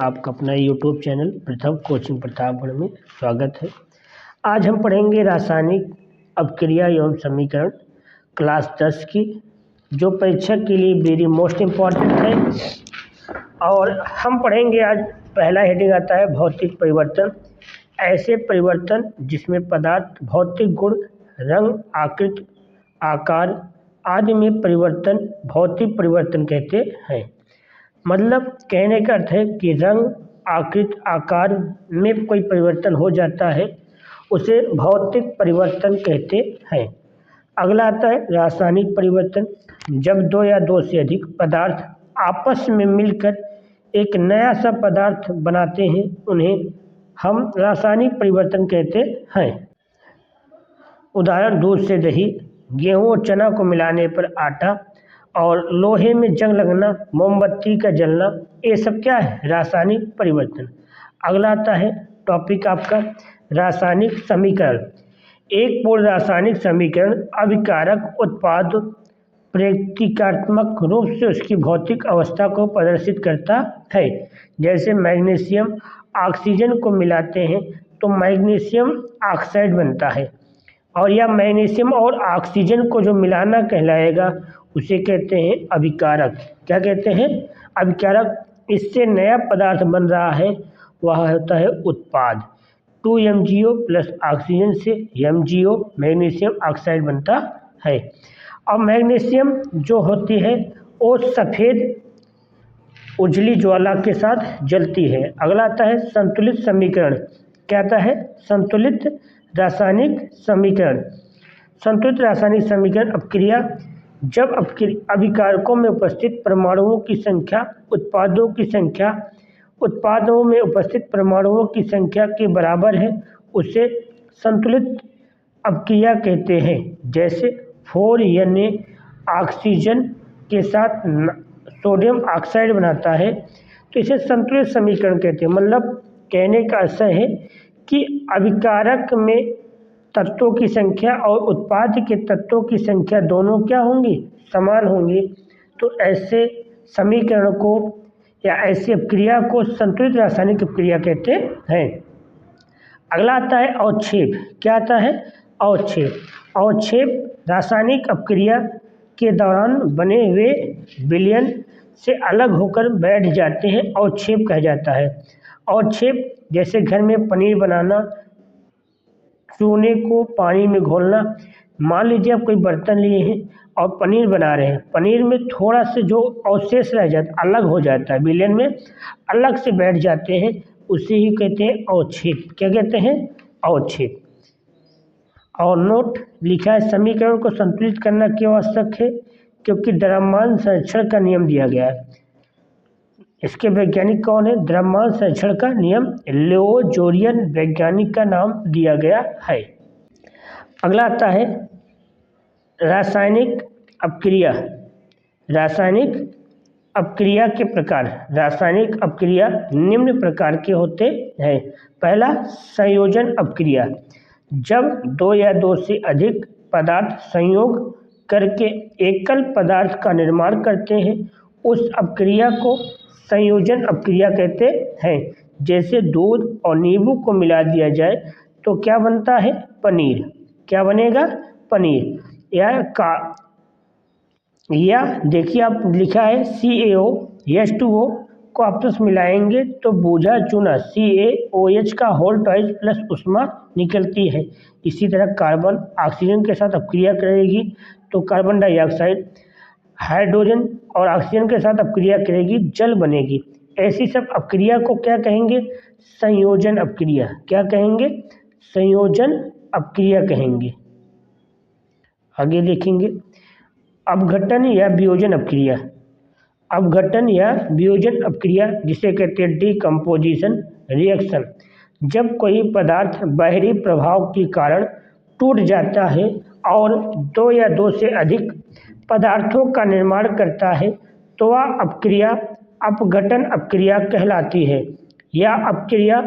आपका अपना YouTube channel प्रथम कोचिंग प्रतापगढ़ में स्वागत है। आज हम पढ़ेंगे रासायनिक अपक्रिया एवं समीकरण क्लास 10 की, जो परीक्षा के लिए वेरी मोस्ट इम्पॉर्टेंट है। और हम पढ़ेंगे आज पहला हेडिंग आता है भौतिक परिवर्तन। ऐसे परिवर्तन जिसमें पदार्थ भौतिक गुण, रंग, आकृति, आकार आदि में परिवर्तन भौतिक परिवर्तन कहते हैं। मतलब कहने का अर्थ है कि रंग, आकृति, आकार में कोई परिवर्तन हो जाता है, उसे भौतिक परिवर्तन कहते हैं। अगला आता है रासायनिक परिवर्तन। जब दो या दो से अधिक पदार्थ आपस में मिलकर एक नया सा पदार्थ बनाते हैं, उन्हें हम रासायनिक परिवर्तन कहते हैं। उदाहरण दूध से दही, गेहूं और चना को मिलाने पर आटा, और लोहे में जंग लगना, मोमबत्ती का जलना, ये सब क्या है? रासायनिक परिवर्तन। अगला आता है टॉपिक आपका रासायनिक समीकरण। एक पूर्ण रासायनिक समीकरण अभिकारक उत्पाद प्रतीकात्मक रूप से उसकी भौतिक अवस्था को प्रदर्शित करता है। जैसे मैग्नीशियम ऑक्सीजन को मिलाते हैं तो मैग्नीशियम ऑक्साइड बनता है, और यह मैग्नीशियम और ऑक्सीजन को जो मिलाना कहलाएगा उसे कहते हैं अभिकारक। क्या कहते हैं? अभिकारक। इससे नया पदार्थ बन रहा है, वह होता है उत्पाद। 2MgO प्लस ऑक्सीजन से MgO मैग्नीशियम ऑक्साइड बनता है। और मैग्नीशियम जो होती है वो सफ़ेद उजली ज्वाला के साथ जलती है। अगला आता है संतुलित समीकरण। क्या आता है? संतुलित रासायनिक समीकरण। संतुलित रासायनिक समीकरण अपक्रिया जब अभिकारकों में उपस्थित परमाणुओं की संख्या उत्पादों में उपस्थित परमाणुओं की संख्या के बराबर है, उसे संतुलित अपक्रिया कहते हैं। जैसे 4Na ऑक्सीजन के साथ सोडियम ऑक्साइड बनाता है, तो इसे संतुलित समीकरण कहते हैं। मतलब कहने का अर्थ है कि अभिकारक में तत्वों की संख्या और उत्पाद के तत्वों की संख्या दोनों क्या होंगी? समान होंगी। तो ऐसे समीकरण को या ऐसी अपक्रिया को संतुलित रासायनिक अपक्रिया कहते हैं। अगला आता है अवक्षेप। क्या आता है? अवक्षेप। अवक्षेप रासायनिक अपक्रिया के दौरान बने हुए विलयन से अलग होकर बैठ जाते हैं, अवक्षेप कहा जाता है। अवक्षेप जैसे घर में पनीर बनाना, चूने को पानी में घोलना। मान लीजिए आप कोई बर्तन लिए हैं और पनीर बना रहे हैं, पनीर में थोड़ा से जो अवशेष रह जाता, अलग हो जाता है, विलयन में अलग से बैठ जाते हैं, उसे ही कहते हैं अवक्षेप। क्या कहते हैं? अवक्षेप। और नोट लिखा है समीकरण को संतुलित करना क्यों आवश्यक है? क्योंकि द्रव्यमान संरक्षण का नियम दिया गया है। इसके वैज्ञानिक कौन है? द्रव्यमान संरक्षण का नियम लिओ-जोरियन वैज्ञानिक का नाम दिया गया है। अगला आता है रासायनिक अपक्रिया। रासायनिक अपक्रिया के प्रकार। रासायनिक अपक्रिया निम्न प्रकार के होते हैं। पहला, संयोजन अपक्रिया। जब दो या दो से अधिक पदार्थ संयोग करके एकल पदार्थ का निर्माण करते हैं, उस अपक्रिया को संयोजन अपक्रिया कहते हैं। जैसे दूध और नींबू को मिला दिया जाए तो क्या बनता है? पनीर। क्या बनेगा? पनीर। या देखिए आप लिखा है CaO H2O को आपस मिलाएंगे तो बूझा चूना CaOH का होल ट्वाइस प्लस उष्मा निकलती है। इसी तरह कार्बन ऑक्सीजन के साथ अपक्रिया करेगी तो कार्बन डाइऑक्साइड, हाइड्रोजन और ऑक्सीजन के साथ अपक्रिया करेगी, जल बनेगी। ऐसी सब अपक्रिया को क्या कहेंगे? संयोजन अपक्रिया। क्या कहेंगे? संयोजन अपक्रिया कहेंगे। आगे देखेंगे अपघटन या वियोजन अपक्रिया। अपघटन या वियोजन अपक्रिया जिसे कहते हैं डिकम्पोजिशन रिएक्शन। जब कोई पदार्थ बाहरी प्रभाव के कारण टूट जाता है और दो या दो से अधिक पदार्थों का निर्माण करता है तो वह अपक्रिया अपघटन अपक्रिया कहलाती है। यह अपक्रिया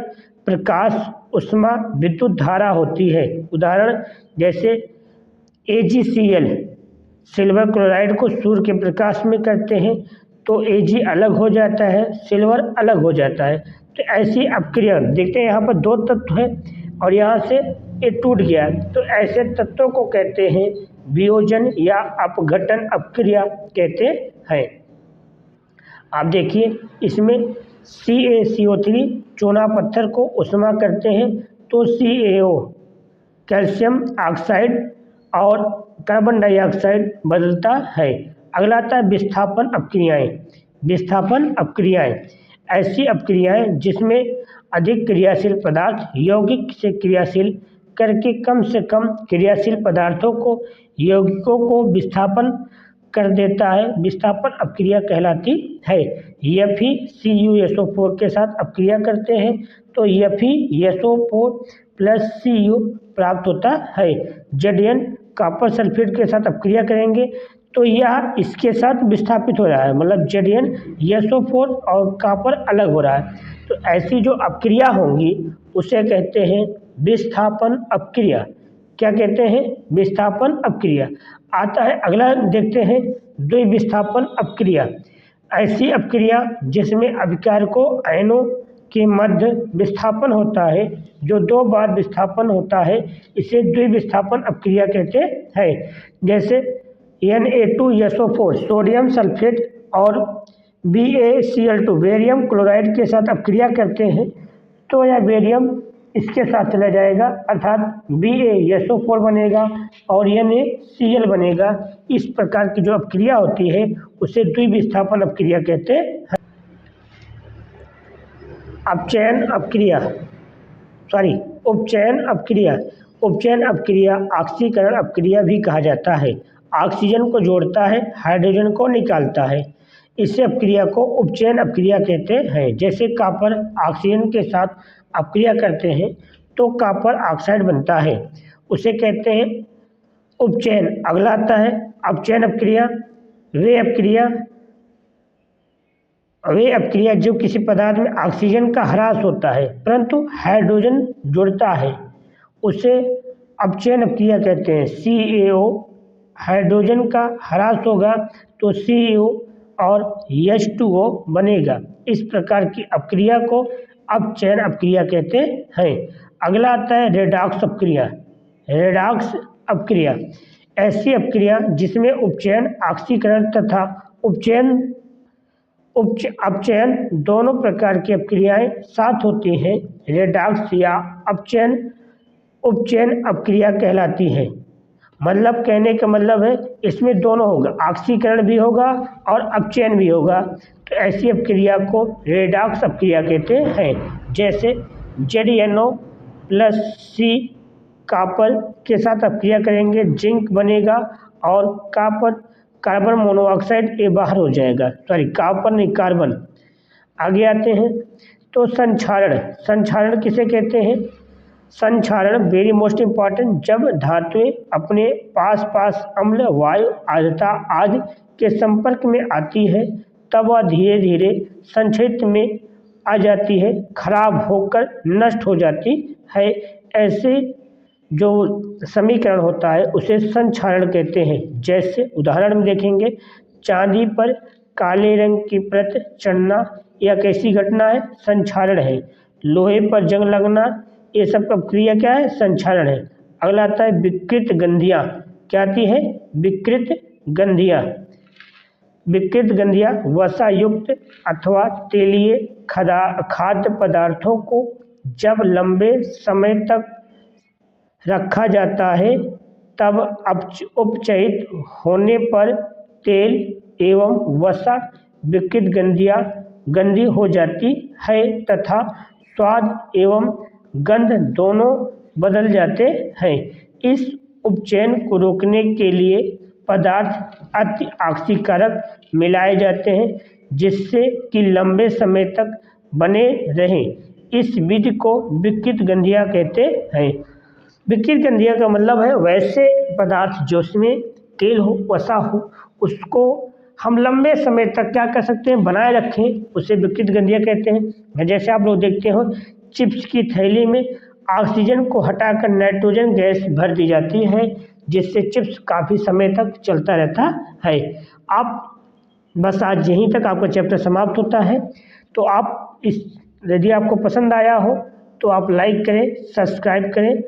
प्रकाश, उष्मा, विद्युत धारा होती है। उदाहरण जैसे AgCl सिल्वर क्लोराइड को सूर्य के प्रकाश में करते हैं तो Ag अलग हो जाता है, सिल्वर अलग हो जाता है। तो ऐसी अपक्रिया देखते हैं, यहाँ पर 2 तत्व है और यहाँ से ये टूट गया, तो ऐसे तत्वों को कहते हैं वियोजन या अपघटन अपक्रिया कहते हैं। आप देखिए इसमें CaCO3 चूना पत्थर को उष्मा करते हैं तो CaO कैल्शियम ऑक्साइड और कार्बन डाइऑक्साइड बदलता है। अगला आता है विस्थापन अपक्रियाएं। विस्थापन अपक्रियाएं ऐसी अपक्रियाएं जिसमें अधिक क्रियाशील पदार्थ यौगिक से क्रियाशील करके कम से कम क्रियाशील पदार्थों को यौगिकों को विस्थापन कर देता है, विस्थापन अपक्रिया कहलाती है। FeCuSO4 के साथ अपक्रिया करते हैं तो FeSO4 प्लस Cu प्राप्त होता है। Zn कॉपर सल्फेट के साथ अपक्रिया करेंगे तो यह इसके साथ विस्थापित हो रहा है, मतलब ZnSO4 और कॉपर अलग हो रहा है। तो ऐसी जो अपक्रिया होंगी उसे कहते हैं विस्थापन अपक्रिया। क्या कहते हैं? विस्थापन अपक्रिया। आता है अगला, देखते हैं द्विविस्थापन अपक्रिया। ऐसी अपक्रिया जिसमें अभिकारकों आयनों के मध्य विस्थापन होता है, जो 2 बार विस्थापन होता है, इसे द्विविस्थापन अपक्रिया कहते हैं। जैसे Na2SO4 सोडियम सल्फेट और BaCl2 बेरियम क्लोराइड के साथ अपक्रिया करते हैं तो यह बेरियम इसके साथ चला जाएगा, अर्थात BaSO4 बनेगा और NaCl बनेगा। इस प्रकार की जो अपक्रिया होती है उसे द्विविस्थापन अपक्रिया कहते हैं। अपचयन अपक्रिया, उपचयन अपक्रिया। उपचयन अपक्रिया ऑक्सीकरण अपक्रिया भी कहा जाता है। ऑक्सीजन को जोड़ता है, हाइड्रोजन को निकालता है। इस अपक्रिया को उपचयन अपक्रिया कहते हैं। जैसे कॉपर ऑक्सीजन के साथ अपक्रिया करते हैं तो कॉपर ऑक्साइड बनता है, उसे कहते हैं उपचयन। अगला आता है अपचयन अपक्रिया। वे अपक्रिया जो किसी पदार्थ में ऑक्सीजन का ह्रास होता है परंतु हाइड्रोजन जुड़ता है, उसे अपचयन अपक्रिया कहते हैं। CaO हाइड्रोजन का ह्रास होगा तो CO और H2O बनेगा। इस प्रकार की अपक्रिया को अपचयन अपक्रिया कहते हैं। अगला आता है रेडॉक्स अपक्रिया। रेडॉक्स अपक्रिया ऐसी अपक्रिया जिसमें उपचयन, ऑक्सीकरण तथा अपचयन दोनों प्रकार की अपक्रियाएं साथ होती हैं। रेडॉक्स या उपचयन अपक्रिया कहलाती है। मतलब कहने का मतलब है इसमें दोनों होगा, ऑक्सीकरण भी होगा और अपचयन भी होगा, तो ऐसी अपक्रिया को रेडॉक्स अपक्रिया कहते हैं। जैसे ZnO प्लस C कॉपर के साथ अपक्रिया करेंगे, जिंक बनेगा और कार्बन मोनोऑक्साइड ये बाहर हो जाएगा, कॉपर नहीं कार्बन। आगे आते हैं तो संक्षारण किसे कहते हैं? संक्षारण वेरी मोस्ट इम्पॉर्टेंट, जब धातुएं अपने पास अम्ल, वायु, आर्द्रता आदि के संपर्क में आती है तब वह धीरे धीरे संक्षिप्त में आ जाती है, खराब होकर नष्ट हो जाती है। ऐसे जो समीकरण होता है उसे संक्षारण कहते हैं। जैसे उदाहरण में देखेंगे, चांदी पर काले रंग की परत चढ़ना यह कैसी घटना है? संक्षारण है। लोहे पर जंग लगना, ये सब का क्रिया क्या है? संक्षारण है। अगला आता है विकृत गंधियाँ। क्या आती है? विकृत गंधियाँ। विकृत गंधियाँ वसा युक्त अथवा तेलीय खाद्य पदार्थों को जब लंबे समय तक रखा जाता है तब उपचयित होने पर तेल एवं वसा विकृत गंधी हो जाती है तथा स्वाद एवं गंध दोनों बदल जाते हैं। इस उपचयन को रोकने के लिए पदार्थ अति ऑक्सीकारक मिलाए जाते हैं जिससे कि लंबे समय तक बने रहें। इस विधि को विकृत गंधियाँ कहते हैं। विकृत गंधियाँ का मतलब है वैसे पदार्थ जिसमें तेल हो, वसा हो, उसको हम लंबे समय तक क्या कर सकते हैं? बनाए रखें, उसे विकृत गंधियाँ कहते हैं। जैसे आप लोग देखते हो चिप्स की थैली में ऑक्सीजन को हटाकर नाइट्रोजन गैस भर दी जाती है जिससे चिप्स काफ़ी समय तक चलता रहता है। आप बस आज यहीं तक आपका चैप्टर समाप्त होता है। तो आप इस यदि आपको पसंद आया हो तो आप लाइक करें, सब्सक्राइब करें